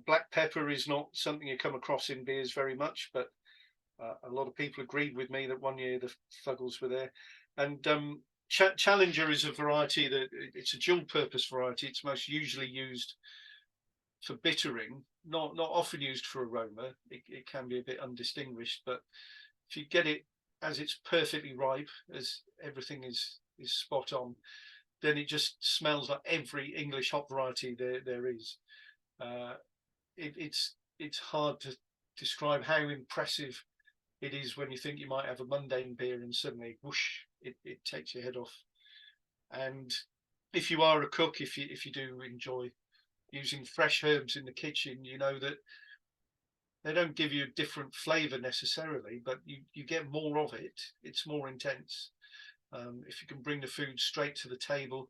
Black pepper is not something you come across in beers very much, but a lot of people agreed with me that one year the Fuggles were there. And Challenger is a variety that it's a dual purpose variety. It's most usually used for bittering, not often used for aroma. It can be a bit undistinguished, but if you get it as it's perfectly ripe, as everything is spot on, then it just smells like every English hop variety there is. It's hard to describe how impressive it is when you think you might have a mundane beer and suddenly whoosh, it takes your head off. And if you are a cook, if you do enjoy using fresh herbs in the kitchen, you know that they don't give you a different flavour necessarily, but you get more of it. It's more intense. If you can bring the food straight to the table,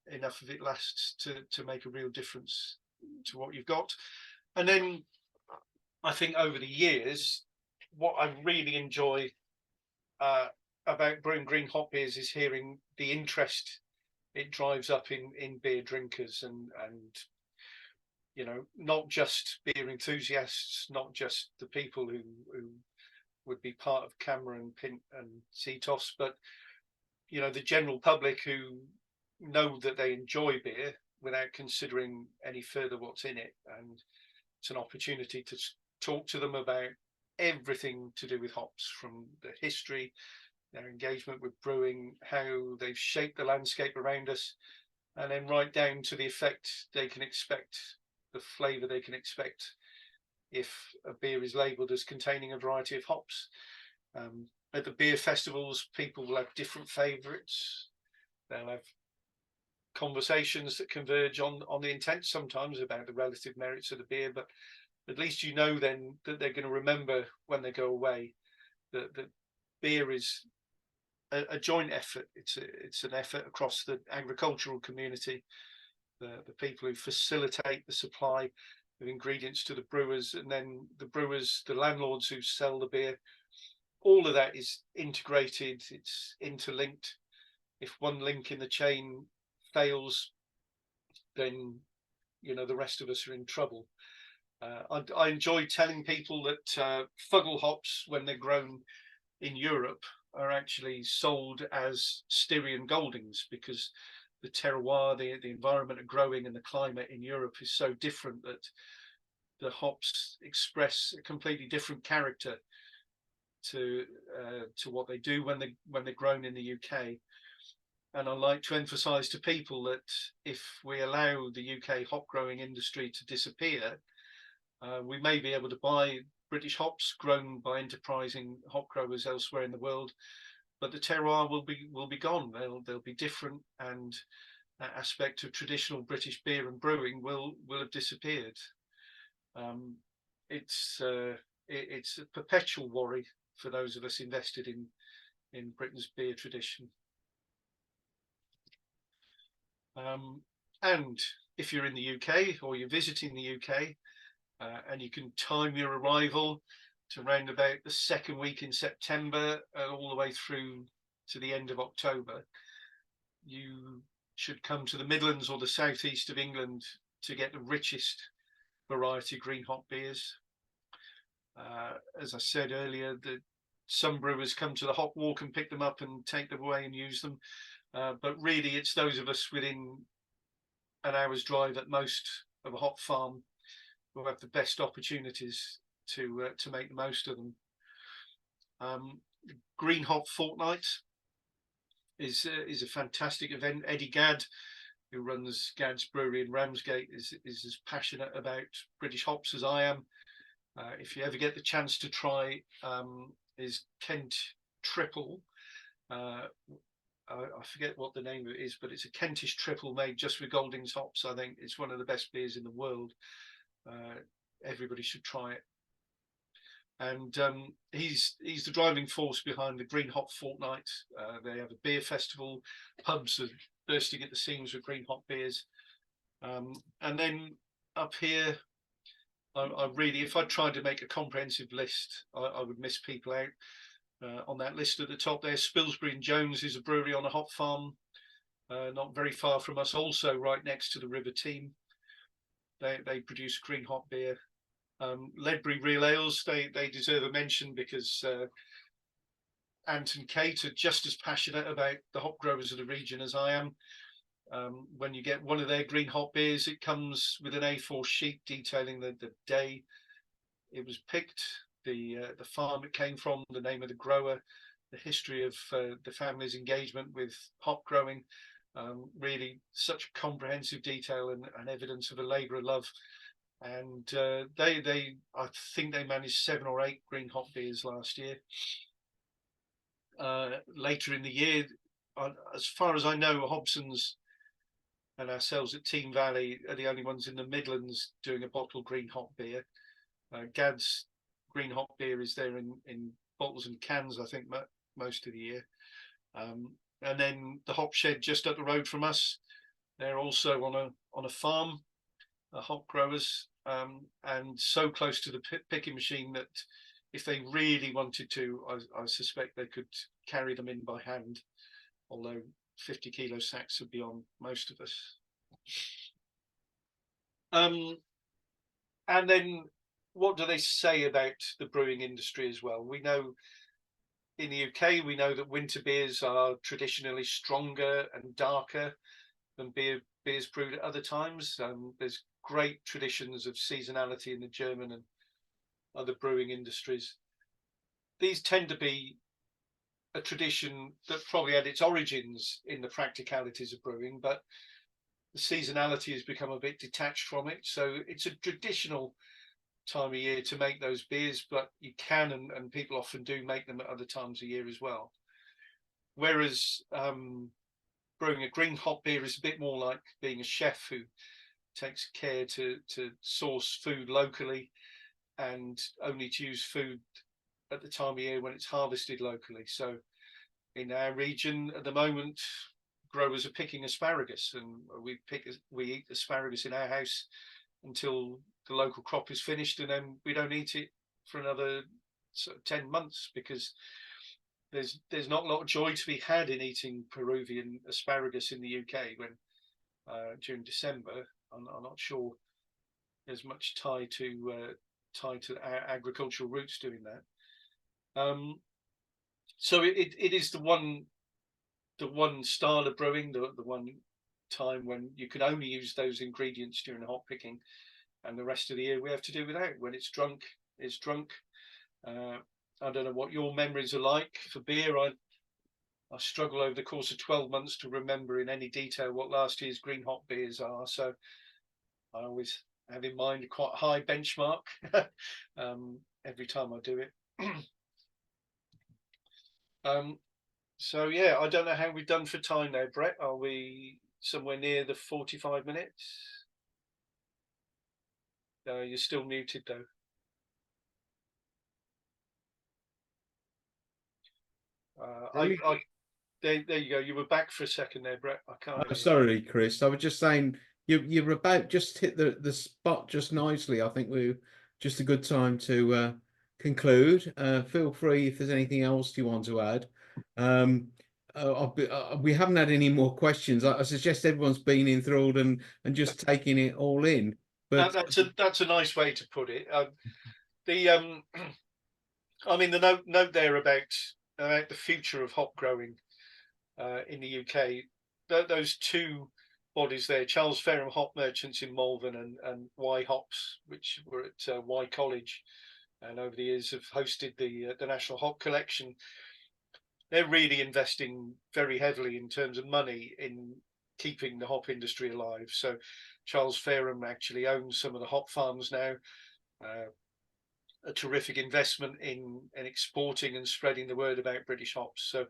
enough of it lasts to make a real difference to what you've got. And then I think over the years, what I really enjoy about brewing green hop beers is hearing the interest it drives up in beer drinkers, and you know, not just beer enthusiasts, not just the people who would be part of Camera and Pint and CTOS, but you know, the general public who know that they enjoy beer without considering any further what's in it. And it's an opportunity to talk to them about everything to do with hops, from the history, their engagement with brewing, how they've shaped the landscape around us, and then right down to the effect they can expect, the flavour they can expect if a beer is labelled as containing a variety of hops. At the beer festivals, people will have different favourites. They'll have conversations that converge on the intent sometimes about the relative merits of the beer, but at least you know then that they're going to remember when they go away that beer is a joint effort. It's an effort across the agricultural community, the people who facilitate the supply of ingredients to the brewers, and then the brewers, the landlords who sell the beer. All of that is integrated, it's interlinked. If one link in the chain fails, then you know the rest of us are in trouble. I enjoy telling people that Fuggle hops, when they're grown in Europe, are actually sold as Styrian Goldings, because the terroir, the environment of growing and the climate in Europe is so different that the hops express a completely different character to what they do when they're grown in the UK. And I like to emphasize to people that if we allow the UK hop growing industry to disappear, we may be able to buy British hops grown by enterprising hop growers elsewhere in the world, but the terroir will be gone. They'll be different, and that aspect of traditional British beer and brewing will have disappeared. It's a perpetual worry for those of us invested in Britain's beer tradition. And if you're in the UK or you're visiting the UK, and you can time your arrival to round about the second week in September, all the way through to the end of October, you should come to the Midlands or the southeast of England to get the richest variety of green hop beers. As I said earlier, some brewers come to the hop walk and pick them up and take them away and use them, but really it's those of us within an hour's drive at most of a hop farm who have the best opportunities to make the most of them. Green Hop Fortnight is a fantastic event. Eddie Gadd, who runs Gadd's Brewery in Ramsgate, is as passionate about British hops as I am. If you ever get the chance to try his Kent Triple, I forget what the name of it is, but it's a Kentish triple made just with Goldings hops. I think it's one of the best beers in the world. Everybody should try it. And he's the driving force behind the Green Hop Fortnight. They have a beer festival. Pubs are bursting at the seams with green hop beers. And then up here, I really, if I tried to make a comprehensive list, I would miss people out. On that list at the top there, Spilsbury and Jones is a brewery on a hop farm, not very far from us, also right next to the River Team. They produce green hop beer. Ledbury Real Ales, they deserve a mention because Ant and Kate are just as passionate about the hop growers of the region as I am. When you get one of their green hop beers, it comes with an A4 sheet detailing the day it was picked, the farm it came from, the name of the grower, the history of the family's engagement with hop growing. Really such comprehensive detail and evidence of a labour of love. And they I think they managed 7 or 8 green hop beers last year. Later in the year, as far as I know, Hobson's and ourselves at Teme Valley are the only ones in the Midlands doing a bottled green hop beer. Gad's green hop beer is there in bottles and cans, I think, most of the year. And then the hop shed just up the road from us, they're also on a farm, hop growers, and so close to the picking machine that if they really wanted to, I suspect they could carry them in by hand, although 50 kilo sacks would be on most of us. And then what do they say about the brewing industry as well? We know in the UK, we know that winter beers are traditionally stronger and darker than beers brewed at other times. There's great traditions of seasonality in the German and other brewing industries. These tend to be a tradition that probably had its origins in the practicalities of brewing, but the seasonality has become a bit detached from it. So it's a traditional time of year to make those beers, but you can and people often do make them at other times of year as well. Whereas brewing a green hop beer is a bit more like being a chef who takes care to source food locally and only to use food at the time of year when it's harvested locally. So in our region at the moment, growers are picking asparagus, and we eat asparagus in our house until the local crop is finished, and then we don't eat it for another sort of 10 months because there's not a lot of joy to be had in eating Peruvian asparagus in the UK when during December. I'm not sure there's much tie to our agricultural roots doing that. So it is the one style of brewing, the one time when you can only use those ingredients during hop picking, and the rest of the year we have to do without. When it's drunk, it's drunk. I don't know what your memories are like for beer. I struggle over the course of 12 months to remember in any detail what last year's green hop beers are. So I always have in mind a quite high benchmark every time I do it. So yeah, I don't know how we've done for time now, Brett. Are we somewhere near the 45 minutes? You're still muted though. There you go. You were back for a second there, Brett. I can't. I'm sorry, Chris. I was just saying you're about just hit the spot just nicely. I think we're just a good time to conclude. Feel free if there's anything else you want to add. We haven't had any more questions. I suggest everyone's been enthralled and just taking it all in. But that's a nice way to put it. I mean, the note there about the future of hop growing in the UK. Those two bodies there, Charles Fairham Hop Merchants in Malvern and Y Hops, which were at Y College, and over the years have hosted the National Hop Collection. They're really investing very heavily in terms of money in keeping the hop industry alive. So Charles Fairham actually owns some of the hop farms now. A terrific investment in exporting and spreading the word about British hops. So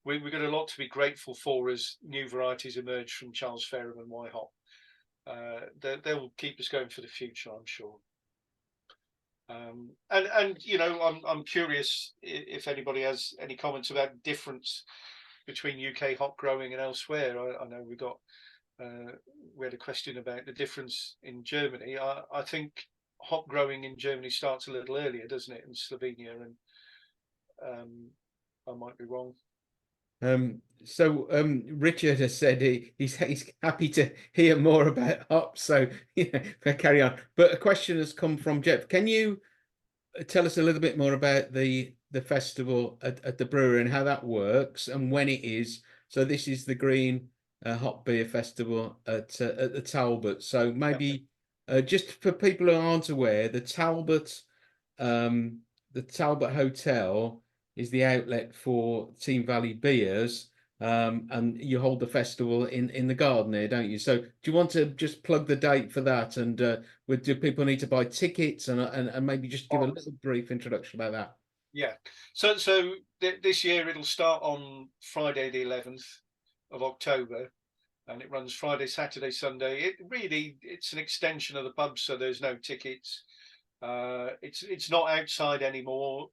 we've got a lot to be grateful for as new varieties emerge from Charles Fairham and Y Hop. They'll keep us going for the future, I'm sure. And you know, I'm curious if anybody has any comments about the difference between UK hop growing and elsewhere. I know we had a question about the difference in Germany. I think hop growing in Germany starts a little earlier, doesn't it, in Slovenia? And I might be wrong. So Richard has said he's happy to hear more about hops. So carry on. But a question has come from Jeff. Can you tell us a little bit more about the festival at the brewery and how that works and when it is? So this is the Green Hop Beer Festival at the Talbot. So maybe just for people who aren't aware, um, the Talbot Hotel is the outlet for Teme Valley Beers. And you hold the festival in the garden there, don't you? So do you want to just plug the date for that? And do people need to buy tickets and maybe just give a little brief introduction about that? Yeah. So this year it'll start on Friday the 11th of October, and it runs Friday, Saturday, Sunday. It's an extension of the pub, so there's no tickets. It's not outside anymore.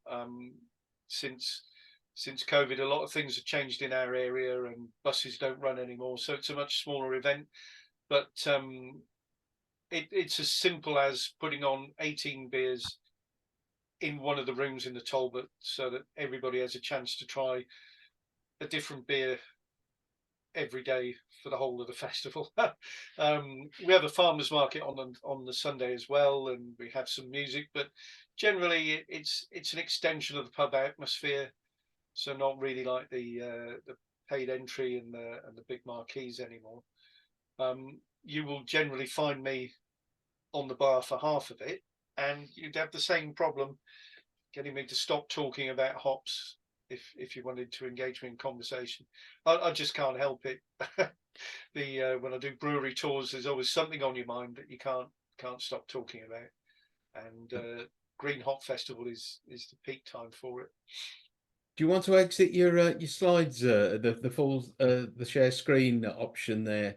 Since COVID, a lot of things have changed in our area, and buses don't run anymore, so it's a much smaller event. But it's as simple as putting on 18 beers in one of the rooms in the Talbot, so that everybody has a chance to try a different beer every day for the whole of the festival. We have a farmers market on the Sunday as well, and we have some music, but generally it's an extension of the pub atmosphere. So not really like the paid entry and the big marquees anymore. You will generally find me on the bar for half of it, and you'd have the same problem getting me to stop talking about hops if you wanted to engage me in conversation. I just can't help it. When I do brewery tours, there's always something on your mind that you can't stop talking about, and Green Hop Festival is the peak time for it. Do you want to exit your slides, the full the share screen option there,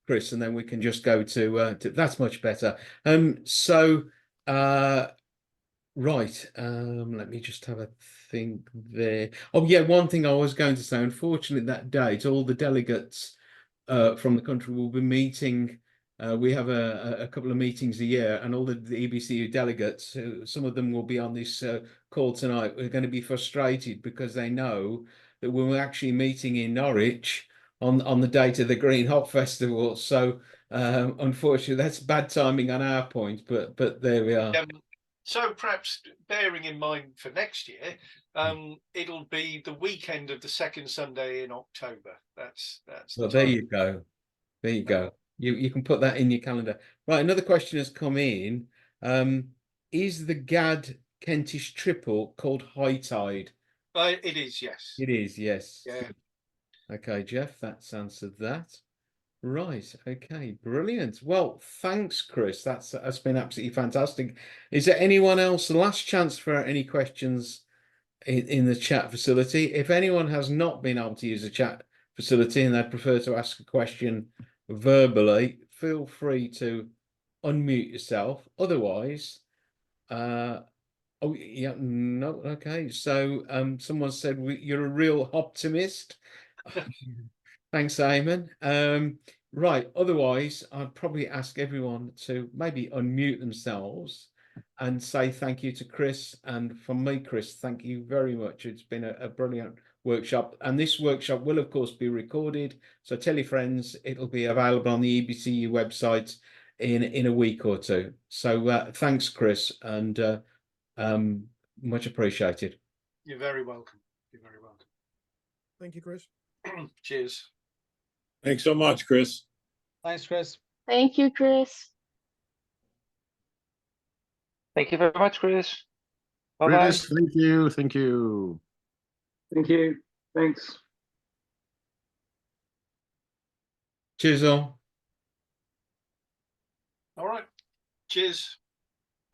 Chris, and then we can just go to that's much better. Right. Let me just have a think there. Oh yeah, one thing I was going to say, unfortunately that date, all the delegates from the country will be meeting. We have a couple of meetings a year, and all the EBCU delegates, some of them will be on this call tonight, are going to be frustrated because they know that we're actually meeting in Norwich on the date of the Green Hop Festival. So unfortunately, that's bad timing on our point, but there we are. So perhaps bearing in mind for next year, it'll be the weekend of the second Sunday in October. That's Well, there you go. There you go. You can put that in your calendar. Right, another question has come in. Is the GAD Kentish triple called High Tide? It is, yes. It is, yes. Yeah. Okay, Jeff, that's answered that. Right. Okay. Brilliant. Well, thanks, Chris. That's been absolutely fantastic. Is there anyone else? Last chance for any questions in the chat facility. If anyone has not been able to use the chat facility and they'd prefer to ask a question verbally, feel free to unmute yourself. Otherwise, oh yeah, no, okay. So someone said you're a real optimist. Thanks, Eamon. Right, otherwise, I'd probably ask everyone to maybe unmute themselves and say thank you to Chris. And from me, Chris, thank you very much. It's been a brilliant workshop. And this workshop will, of course, be recorded. So tell your friends, it'll be available on the EBCU website in a week or two. So thanks, Chris, and much appreciated. You're very welcome. You're very welcome. Thank you, Chris. Cheers. Thanks so much, Chris. Thanks, Chris. Thank you, Chris. Thank you very much, Chris. Bye-bye. Chris, thank you. Thank you. Thank you. Thanks. Cheers all. All right. Cheers.